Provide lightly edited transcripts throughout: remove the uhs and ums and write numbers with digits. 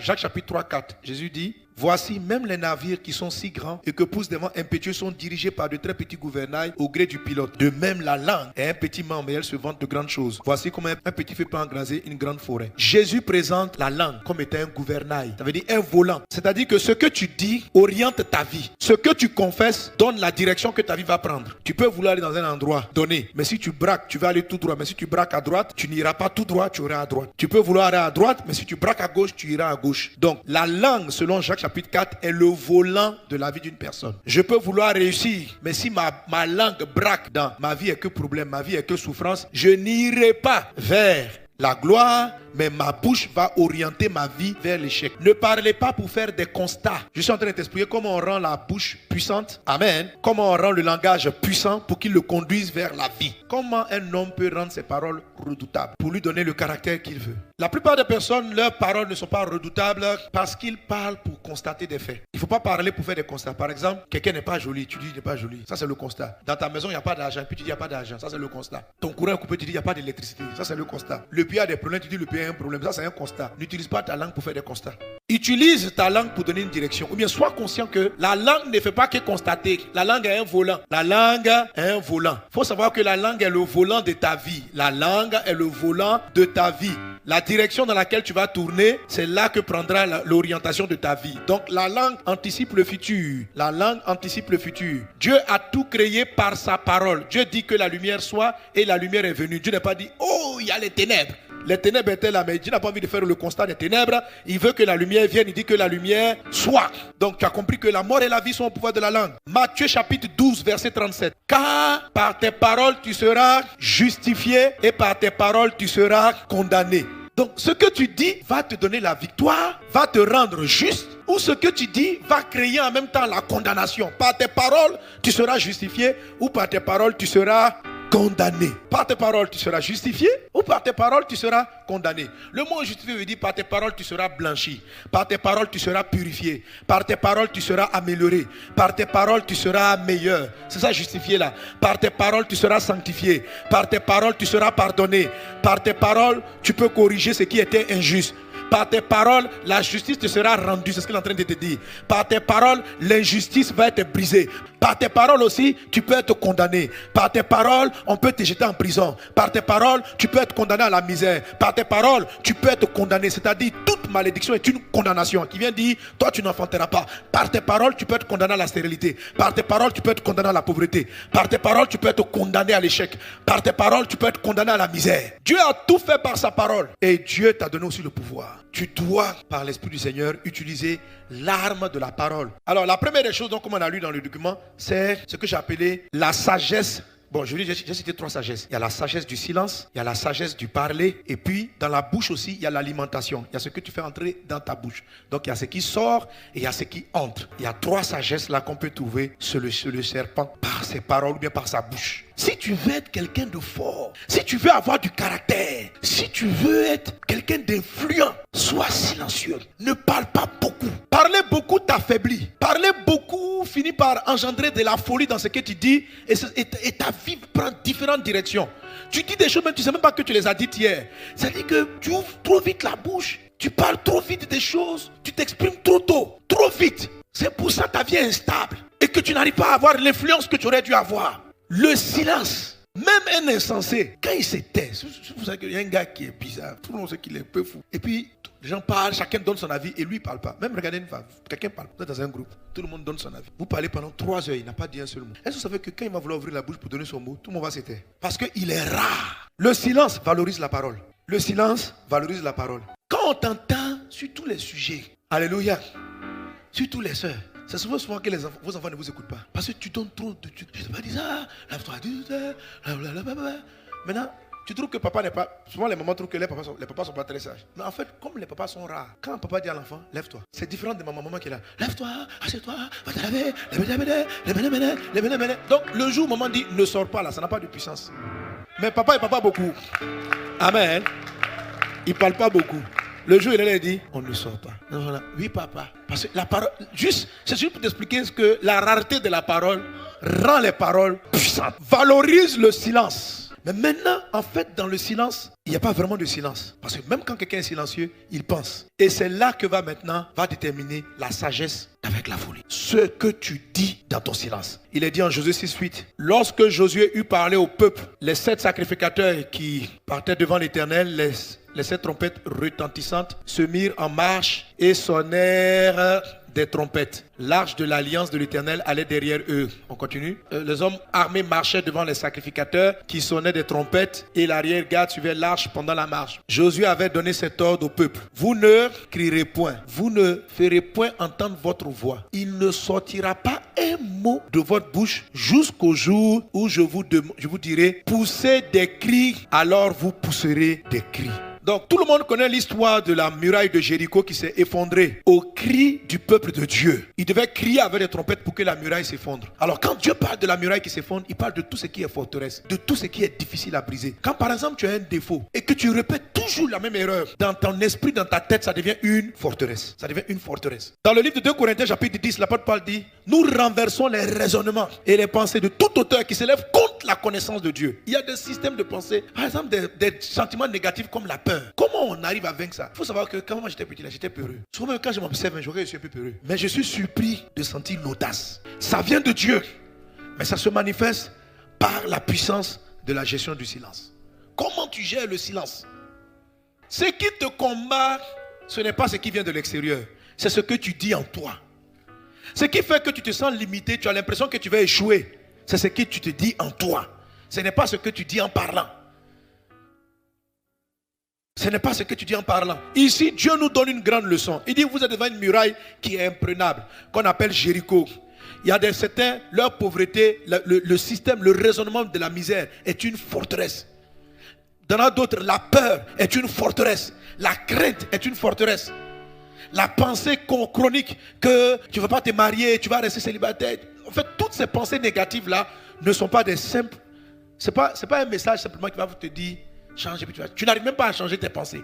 Jacques chapitre 3, 4, Jésus dit, voici même les navires qui sont si grands et que poussent des vents impétueux sont dirigés par de très petits gouvernails au gré du pilote. De même, la langue est un petit membre et elle se vante de grandes choses. Voici comment un petit feu peut embraser une grande forêt. Jésus présente la langue comme étant un gouvernail. Ça veut dire un volant. C'est-à-dire que ce que tu dis oriente ta vie. Ce que tu confesses donne la direction que ta vie va prendre. Tu peux vouloir aller dans un endroit donné, mais si tu braques, tu vas aller tout droit. Mais si tu braques à droite, tu n'iras pas tout droit, tu iras à droite. Tu peux vouloir aller à droite, mais si tu braques à gauche, tu iras à gauche. Donc, la langue, selon Jacques chapitre 4, est le volant de la vie d'une personne. Je peux vouloir réussir, mais si ma langue braque dans ma vie est que problème, ma vie est que souffrance, je n'irai pas vers la gloire, mais ma bouche va orienter ma vie vers l'échec. Ne parlez pas pour faire des constats. Je suis en train de t'expliquer comment on rend la bouche puissante. Amen. Comment on rend le langage puissant pour qu'il le conduise vers la vie. Comment un homme peut rendre ses paroles redoutables pour lui donner le caractère qu'il veut. La plupart des personnes, leurs paroles ne sont pas redoutables parce qu'ils parlent pour constater des faits. Il ne faut pas parler pour faire des constats. Par exemple, quelqu'un n'est pas joli, tu dis il n'est pas joli. Ça, c'est le constat. Dans ta maison, il n'y a pas d'argent, puis tu dis il n'y a pas d'argent. Ça, c'est le constat. Ton courant est coupé, tu dis il n'y a pas d'électricité. Ça, c'est le constat. Le puits a des problèmes, tu dis le puits a un problème. Ça, c'est un constat. N'utilise pas ta langue pour faire des constats. Utilise ta langue pour donner une direction. Ou bien sois conscient que la langue ne fait pas que constater. La langue est un volant. La langue est un volant. Il faut savoir que la langue est le volant de ta vie. La langue est le volant de ta vie. La direction dans laquelle tu vas tourner, c'est là que prendra l'orientation de ta vie. Donc la langue anticipe le futur. La langue anticipe le futur. Dieu a tout créé par sa parole. Dieu dit que la lumière soit et la lumière est venue. Dieu n'a pas dit, oh, il y a les ténèbres. Les ténèbres étaient là, mais Dieu n'a pas envie de faire le constat des ténèbres. Il veut que la lumière vienne, il dit que la lumière soit. Donc tu as compris que la mort et la vie sont au pouvoir de la langue. Matthieu chapitre 12, verset 37. Car par tes paroles tu seras justifié et par tes paroles tu seras condamné. Donc ce que tu dis va te donner la victoire, va te rendre juste, ou ce que tu dis va créer en même temps la condamnation. Par tes paroles tu seras justifié ou par tes paroles tu seras condamné. Par tes paroles tu seras justifié ou par tes paroles tu seras condamné. Le mot justifié veut dire par tes paroles tu seras blanchi, par tes paroles tu seras purifié, par tes paroles tu seras amélioré, par tes paroles tu seras meilleur. C'est ça justifié là. Par tes paroles tu seras sanctifié, par tes paroles tu seras pardonné, par tes paroles tu peux corriger ce qui était injuste. Par tes paroles, la justice te sera rendue. C'est ce qu'il est en train de te dire. Par tes paroles, l'injustice va être brisée. Par tes paroles aussi, tu peux être condamné. Par tes paroles, on peut te jeter en prison. Par tes paroles, tu peux être condamné à la misère. Par tes paroles, tu peux être condamné. C'est-à-dire, toute malédiction est une condamnation qui vient dire, toi tu n'enfanteras pas. Par tes paroles, tu peux être condamné à la stérilité. Par tes paroles, tu peux être condamné à la pauvreté. Par tes paroles, tu peux être condamné à l'échec. Par tes paroles, tu peux être condamné à la misère. Dieu a tout fait par sa parole. Et Dieu t'a donné aussi le pouvoir. Tu dois, par l'Esprit du Seigneur, utiliser l'arme de la parole. Alors, la première des choses, donc, comme on a lu dans le document, c'est ce que j'ai appelé la sagesse. Bon, j'ai cité 3 sagesses. Il y a la sagesse du silence, il y a la sagesse du parler, et puis dans la bouche aussi, il y a l'alimentation. Il y a ce que tu fais entrer dans ta bouche. Donc, il y a ce qui sort et il y a ce qui entre. Il y a 3 sagesses là qu'on peut trouver sur le serpent par ses paroles ou bien par sa bouche. Si tu veux être quelqu'un de fort, si tu veux avoir du caractère, si tu veux être quelqu'un d'influent, sois silencieux. Ne parle pas beaucoup. Parler beaucoup t'affaiblit. Parler beaucoup finit par engendrer de la folie dans ce que tu dis et ta vie prend différentes directions. Tu dis des choses, mais tu ne sais même pas que tu les as dites hier. C'est-à-dire que tu ouvres trop vite la bouche. Tu parles trop vite des choses. Tu t'exprimes trop tôt, trop vite. C'est pour ça que ta vie est instable et que tu n'arrives pas à avoir l'influence que tu aurais dû avoir. Le silence, même un insensé, quand il se tait, vous savez qu'il y a un gars qui est bizarre, tout le monde sait qu'il est un peu fou. Et puis, les gens parlent, chacun donne son avis et lui il ne parle pas. Même regardez une femme, quelqu'un parle, vous êtes dans un groupe, tout le monde donne son avis. Vous parlez pendant 3 heures, il n'a pas dit un seul mot. Est-ce que vous savez que quand il va vouloir ouvrir la bouche pour donner son mot, tout le monde va se taire? Parce qu'il est rare. Le silence valorise la parole. Le silence valorise la parole. Quand on t'entend sur tous les sujets, alléluia, sur tous les sœurs, c'est souvent que vos enfants ne vous écoutent pas. Parce que tu donnes trop de... Je ne sais pas dire ça, lève-toi, maintenant, tu trouves que papa n'est pas... Souvent les mamans trouvent que les papas sont pas très sages. Mais en fait, comme les papas sont rares, quand papa dit à l'enfant, lève-toi, c'est différent de ma maman qui est là. Lève-toi, assieds-toi, va te laver, Donc le jour où maman dit, ne sors pas là, ça n'a pas de puissance. Mais papa, il ne parle pas beaucoup. Amen. Il ne parle pas beaucoup. Le jour où il a dit, on ne sort pas. Non, voilà. Oui, papa. Parce que la parole, c'est juste pour t'expliquer que la rareté de la parole rend les paroles puissantes. Valorise le silence. Mais maintenant, en fait, dans le silence, il n'y a pas vraiment de silence. Parce que même quand quelqu'un est silencieux, il pense. Et c'est là que va déterminer la sagesse avec la folie. Ce que tu dis dans ton silence. Il est dit en Josué 6:8. Lorsque Josué eut parlé au peuple, les 7 sacrificateurs qui partaient devant l'Éternel, les 7 trompettes retentissantes se mirent en marche et sonnèrent des trompettes. L'arche de l'alliance de l'Éternel allait derrière eux. On continue. Les hommes armés marchaient devant les sacrificateurs qui sonnaient des trompettes et l'arrière-garde suivait l'arche pendant la marche. Josué avait donné cet ordre au peuple. Vous ne crierez point. Vous ne ferez point entendre votre voix. Il ne sortira pas un mot de votre bouche jusqu'au jour où je vous dirai poussez des cris, alors vous pousserez des cris. Donc tout le monde connaît l'histoire de la muraille de Jéricho qui s'est effondrée au cri du peuple de Dieu. Il devait crier avec des trompettes pour que la muraille s'effondre. Alors quand Dieu parle de la muraille qui s'effondre, il parle de tout ce qui est forteresse, de tout ce qui est difficile à briser. Quand par exemple tu as un défaut et que tu répètes toujours la même erreur, dans ton esprit, dans ta tête, ça devient une forteresse. Ça devient une forteresse. Dans le livre de 2 Corinthiens chapitre 10, l'apôtre Paul dit, nous renversons les raisonnements et les pensées de tout auteur qui s'élève contre la connaissance de Dieu. Il y a des systèmes de pensée, par exemple des sentiments négatifs comme la peur. Comment on arrive à vaincre ça? Il faut savoir que quand moi j'étais petit, là, j'étais peureux. Souvent quand je m'observe, je suis un peu peureux. Mais je suis surpris de sentir l'audace. Ça vient de Dieu, mais ça se manifeste par la puissance de la gestion du silence. Comment tu gères le silence? Ce qui te combat, ce n'est pas ce qui vient de l'extérieur, c'est ce que tu dis en toi. Ce qui fait que tu te sens limité, tu as l'impression que tu vas échouer, c'est ce que tu te dis en toi. Ce n'est pas ce que tu dis en parlant. Ce n'est pas ce que tu dis en parlant. Ici, Dieu nous donne une grande leçon. Il dit, vous êtes devant une muraille qui est imprenable, qu'on appelle Jéricho. Il y a certains, leur pauvreté, le système, le raisonnement de la misère est une forteresse. Dans d'autres, la peur est une forteresse. La crainte est une forteresse. La pensée chronique que tu ne vas pas te marier, tu vas rester célibataire. En fait, toutes ces pensées négatives-là ne sont pas des simples. Ce n'est pas un message simplement qui va te dire changer. Tu n'arrives même pas à changer tes pensées.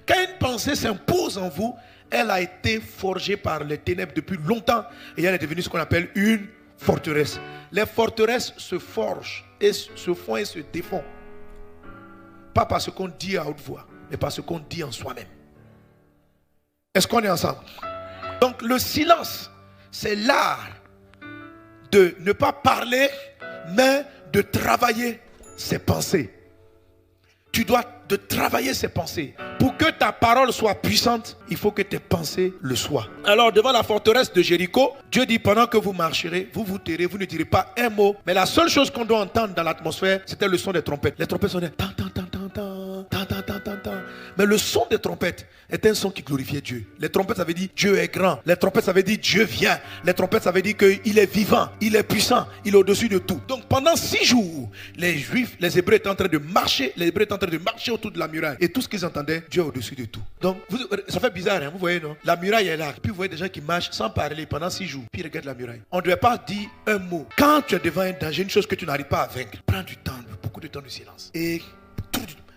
Quand une pensée s'impose en vous, elle a été forgée par les ténèbres depuis longtemps et elle est devenue ce qu'on appelle une forteresse. Les forteresses se forgent et se font et se défont. Pas par ce qu'on dit à haute voix, mais par ce qu'on dit en soi-même. Est-ce qu'on est ensemble? Donc le silence, c'est l'art de ne pas parler, mais de travailler ses pensées. Tu dois travailler ses pensées. Pour que ta parole soit puissante, il faut que tes pensées le soient. Alors devant la forteresse de Jéricho, Dieu dit, pendant que vous marcherez, vous vous tairez, vous ne direz pas un mot. Mais la seule chose qu'on doit entendre dans l'atmosphère, c'était le son des trompettes. Les trompettes sonnaient tan tan tan tan tan tan tan tan tan tan. Mais le son des trompettes est un son qui glorifiait Dieu. Les trompettes, ça veut dire Dieu est grand. Les trompettes, ça veut dire Dieu vient. Les trompettes, ça veut dire qu'il est vivant, il est puissant, il est au-dessus de tout. Donc pendant 6 jours, les Juifs, les Hébreux étaient en train de marcher. Les Hébreux étaient en train de marcher autour de la muraille. Et tout ce qu'ils entendaient, Dieu est au-dessus de tout. Donc ça fait bizarre, hein, vous voyez, non? La muraille est là. Puis vous voyez des gens qui marchent sans parler pendant 6 jours. Puis ils regardent la muraille. On ne devait pas dire un mot. Quand tu es devant un danger, une chose que tu n'arrives pas à vaincre, prends du temps, beaucoup de temps de silence. Et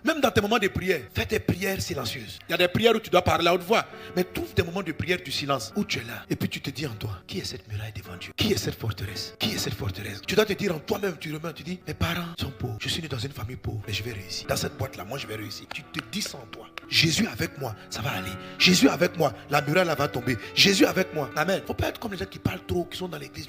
même dans tes moments de prière, fais tes prières silencieuses. Il y a des prières où tu dois parler à haute voix, mais trouve des moments de prière du silence où tu es là. Et puis tu te dis en toi, qui est cette muraille devant Dieu? Qui est cette forteresse? Qui est cette forteresse? Tu dois te dire en toi-même, tu dis, mes parents sont pauvres. Je suis né dans une famille pauvre, mais je vais réussir. Dans cette boîte-là, moi je vais réussir. Tu te dis ça en toi. Jésus avec moi, ça va aller. Jésus avec moi, la muraille là va tomber. Jésus avec moi. Amen. Faut pas être comme les gens qui parlent trop, qui sont dans l'église.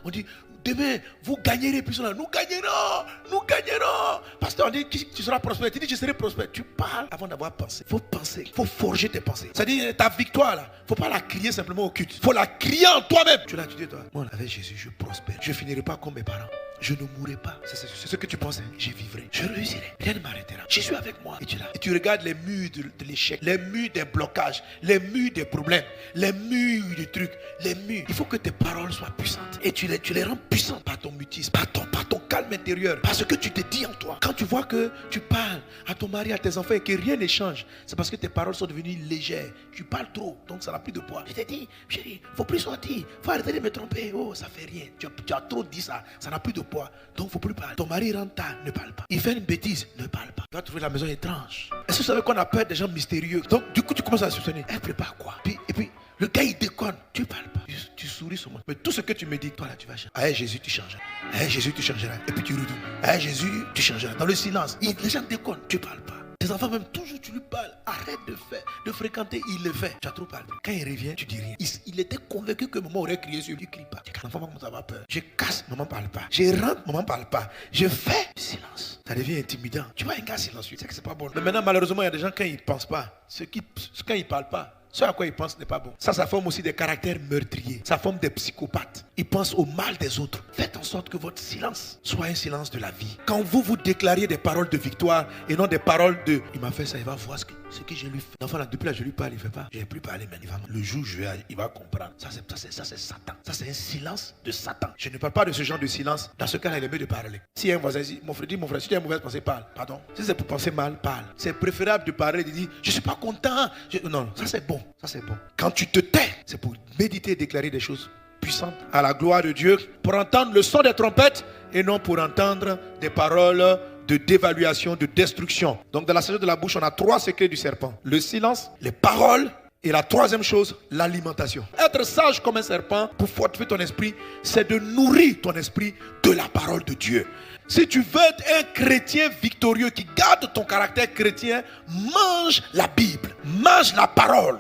On dit, demain, vous gagnerez. Puis là, nous gagnerons. Nous gagnerons. Pasteur, on dit, tu seras prospère. Tu dis, je serai prospère. Tu parles avant d'avoir pensé. Il faut penser. Il faut forger tes pensées. C'est-à-dire, ta victoire là, il ne faut pas la crier simplement au culte. Il faut la crier en toi-même. Tu l'as, tu dis, toi, moi, avec Jésus, je prospère. Je ne finirai pas comme mes parents. Je ne mourrai pas. C'est ce que tu penses. Je vivrai. Je réussirai. Rien ne m'arrêtera. Je suis avec moi. Et tu es là. Et tu regardes les murs de l'échec, les murs des blocages, les murs des problèmes, les murs des trucs, les murs. Il faut que tes paroles soient puissantes. Et tu les rends puissantes par ton mutisme, par ton calme intérieur, par ce que tu te dis en toi. Quand tu vois que tu parles à ton mari, à tes enfants et que rien ne change, c'est parce que tes paroles sont devenues légères. Tu parles trop, donc ça n'a plus de poids. Je t'ai dit, chérie, il ne faut plus sortir. Il faut arrêter de me tromper. Oh, ça fait rien. Tu as trop dit ça. Ça n'a plus de poids. Donc il ne faut plus parler. Ton mari rentre tard, ne parle pas. Il fait une bêtise, ne parle pas. Tu vas trouver la maison étrange. Est-ce que vous savez qu'on a peur des gens mystérieux? Donc du coup tu commences à soupçonner. Elle prépare quoi? Et puis Le gars, il déconne. Tu parles pas. Tu souris sur moi. Mais tout ce que tu me dis, toi là, tu vas changer. Ah, Jésus, tu changeras. Ah, Jésus, tu changeras. Et puis tu retournes. Ah, Jésus, tu changeras. Dans le silence, les gens déconnent. Tu parles pas. Tes enfants, même toujours, tu lui parles. Arrête de fréquenter, il le fait. Tu as trop parlé. Quand il revient, tu dis rien. Il était convaincu que maman aurait crié sur lui. Il ne crie pas. L'enfant va commencer à avoir peur. Je casse, maman ne parle pas. Je rentre, maman ne parle pas. Je fais silence. Ça devient intimidant. Tu vois un gars silencieux, c'est que c'est pas bon. Mais maintenant, malheureusement, il y a des gens, quand ils ne pensent pas, quand ils ne parlent pas, ce à quoi ils pensent n'est pas bon. Ça forme aussi des caractères meurtriers. Ça forme des psychopathes. Ils pensent au mal des autres. Faites en sorte que votre silence soit un silence de la vie. Quand vous déclariez des paroles de victoire et non des paroles de « il m'a fait ça, il va voir ce que je lui fais ». L'enfant là, depuis là, je lui parle, il ne fait pas. Je n'ai plus parlé, mais le jour où il va comprendre. Ça c'est Satan. Ça c'est un silence de Satan. Je ne parle pas de ce genre de silence. Dans ce cas-là, il est mieux de parler. Si un voisin dit, mon frère, si tu as une mauvaise pensée, parle. Pardon. Si c'est pour penser mal, parle. C'est préférable de parler et de dire « je ne suis pas content ». Non, ça c'est bon. Ça c'est bon. Quand tu te tais, c'est pour méditer et déclarer des choses puissantes à la gloire de Dieu, pour entendre le son des trompettes et non pour entendre des paroles de dévaluation, de destruction. Donc dans la sagesse de la bouche, on a 3 secrets du serpent. Le silence, les paroles et la troisième chose, l'alimentation. Être sage comme un serpent pour fortifier ton esprit, c'est de nourrir ton esprit de la parole de Dieu. Si tu veux être un chrétien victorieux qui garde ton caractère chrétien, mange la Bible, mange la parole.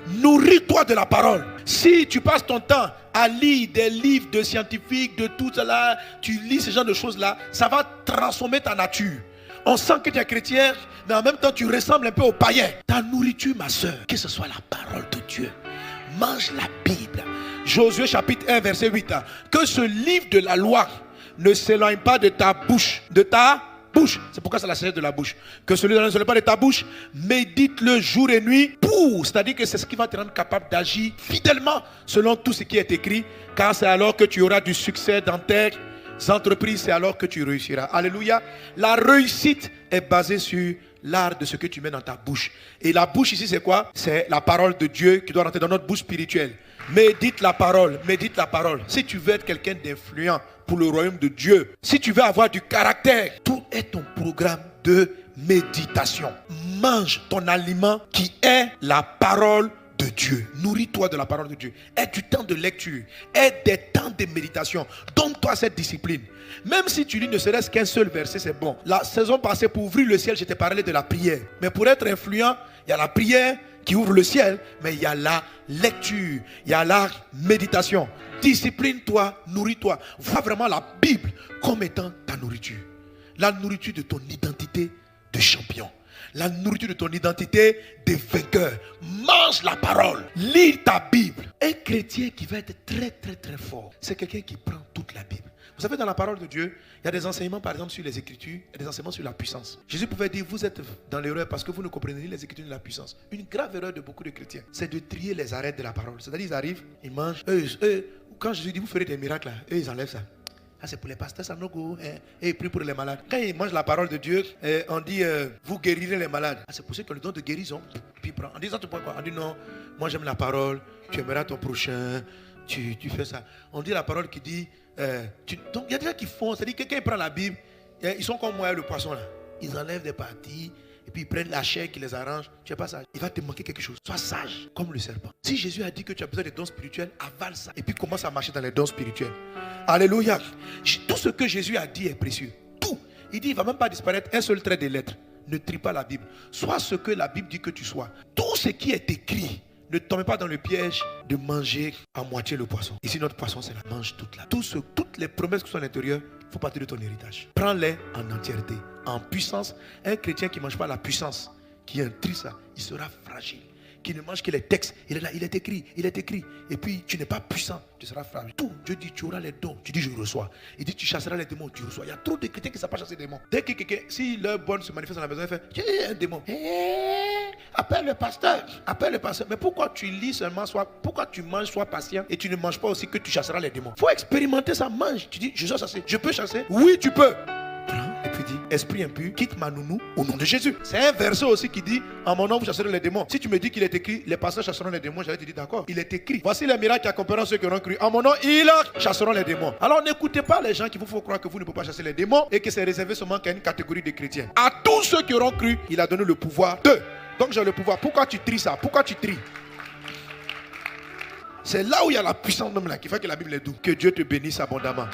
Nourris-toi de la parole. Si tu passes ton temps à lire des livres de scientifiques, de tout cela, tu lis ce genre de choses-là, ça va transformer ta nature. On sent que tu es chrétien, mais en même temps tu ressembles un peu aux païens. Ta nourriture, ma soeur, que ce soit la parole de Dieu. Mange la Bible. Josué chapitre 1, verset 8. Que ce livre de la loi ne s'éloigne pas de ta bouche. De ta bouche. C'est pourquoi c'est la sagesse de la bouche. Que celui-là ne s'éloigne pas de ta bouche. Médite-le jour et nuit pour. C'est-à-dire que c'est ce qui va te rendre capable d'agir fidèlement selon tout ce qui est écrit. Car c'est alors que tu auras du succès dans tes entreprises. C'est alors que tu réussiras. Alléluia. La réussite est basée sur l'art de ce que tu mets dans ta bouche. Et la bouche ici c'est quoi? C'est la parole de Dieu qui doit rentrer dans notre bouche spirituelle. Médite la parole, médite la parole. Si tu veux être quelqu'un d'influent pour le royaume de Dieu, si tu veux avoir du caractère, tout est ton programme de méditation. Mange ton aliment qui est la parole de Dieu. Nourris-toi de la parole de Dieu. Aie du temps de lecture. Aie des temps de méditation. Donne-toi cette discipline. Même si tu lis ne serait-ce qu'un seul verset, c'est bon. La saison passée, pour ouvrir le ciel, je t'ai parlé de la prière. Mais pour être influent, il y a la prière qui ouvre le ciel, mais il y a la lecture, il y a la méditation. Discipline-toi, nourris-toi. Vois vraiment la Bible comme étant ta nourriture. La nourriture de ton identité de champion. La nourriture de ton identité de vainqueur. Mange la parole. Lis ta Bible. Un chrétien qui va être très très très fort, c'est quelqu'un qui prend toute la Bible. Vous savez, dans la parole de Dieu, il y a des enseignements, par exemple, sur les Écritures et des enseignements sur la puissance. Jésus pouvait dire, vous êtes dans l'erreur parce que vous ne comprenez ni les Écritures ni la puissance. Une grave erreur de beaucoup de chrétiens, c'est de trier les arêtes de la parole. C'est-à-dire, ils arrivent, ils mangent. Quand Jésus dit, vous ferez des miracles, là, eux, ils enlèvent ça. Ah, c'est pour les pasteurs, ça no go. Et ils prient pour les malades. Quand ils mangent la parole de Dieu, on dit, vous guérirez les malades. Ah, c'est pour ceux qui ont le don de guérison. Puis prend. En disant, tu prends quoi? On dit, non, moi j'aime la parole, tu aimeras ton prochain, tu fais ça. On dit la parole qui dit, donc il y a des gens qui font, c'est-à-dire que quelqu'un prend la Bible, ils sont comme moi, le poisson là. Ils enlèvent des parties, et puis ils prennent la chair qui les arrange. Tu sais pas ça. Il va te manquer quelque chose. Sois sage, comme le serpent. Si Jésus a dit que tu as besoin des dons spirituels, avale ça. Et puis commence à marcher dans les dons spirituels. Alléluia. Tout ce que Jésus a dit est précieux. Tout. Il dit, il ne va même pas disparaître un seul trait des lettres. Ne trie pas la Bible. Sois ce que la Bible dit que tu sois. Tout ce qui est écrit. Ne tombez pas dans le piège de manger à moitié le poisson. Ici, notre poisson, c'est la mange toute là. Toutes les promesses qui sont à l'intérieur font partie de ton héritage. Prends-les en entièreté, en puissance. Un chrétien qui ne mange pas la puissance, qui intrie ça, il sera fragile. Qui ne mange que les textes, il est là, il est écrit. Et puis, tu n'es pas puissant, tu seras fragile. Tout, Dieu dit, tu auras les dons. Tu dis, je reçois. Il dit, tu chasseras les démons, tu reçois. Il y a trop de chrétiens qui ne savent pas chasser les démons. Dès que quelqu'un, si leur bonne se manifeste dans la maison, il fait, j'ai un démon. Appelle le pasteur. Mais pourquoi tu lis seulement, pourquoi tu manges, sois patient, et tu ne manges pas aussi que tu chasseras les démons? Il faut expérimenter ça, mange. Tu dis, je dois chasser. Je peux chasser? Oui, tu peux. Prends et puis dis, esprit impur, quitte ma nounou au nom de Jésus. C'est un verset aussi qui dit, en mon nom vous chasserez les démons. Si tu me dis qu'il est écrit, les pasteurs chasseront les démons, j'allais te dire d'accord, il est écrit. Voici les miracles qui accompagneront ceux qui auront cru. En mon nom, ils chasseront les démons. Alors n'écoutez pas les gens qui vous font croire que vous ne pouvez pas chasser les démons et que c'est réservé seulement qu'à une catégorie de chrétiens. À tous ceux qui auront cru, il a donné le pouvoir de. Donc j'ai le pouvoir. Pourquoi tu tries ça? Pourquoi tu tries? C'est là où il y a la puissance même là qui fait que la Bible est douce. Que Dieu te bénisse abondamment.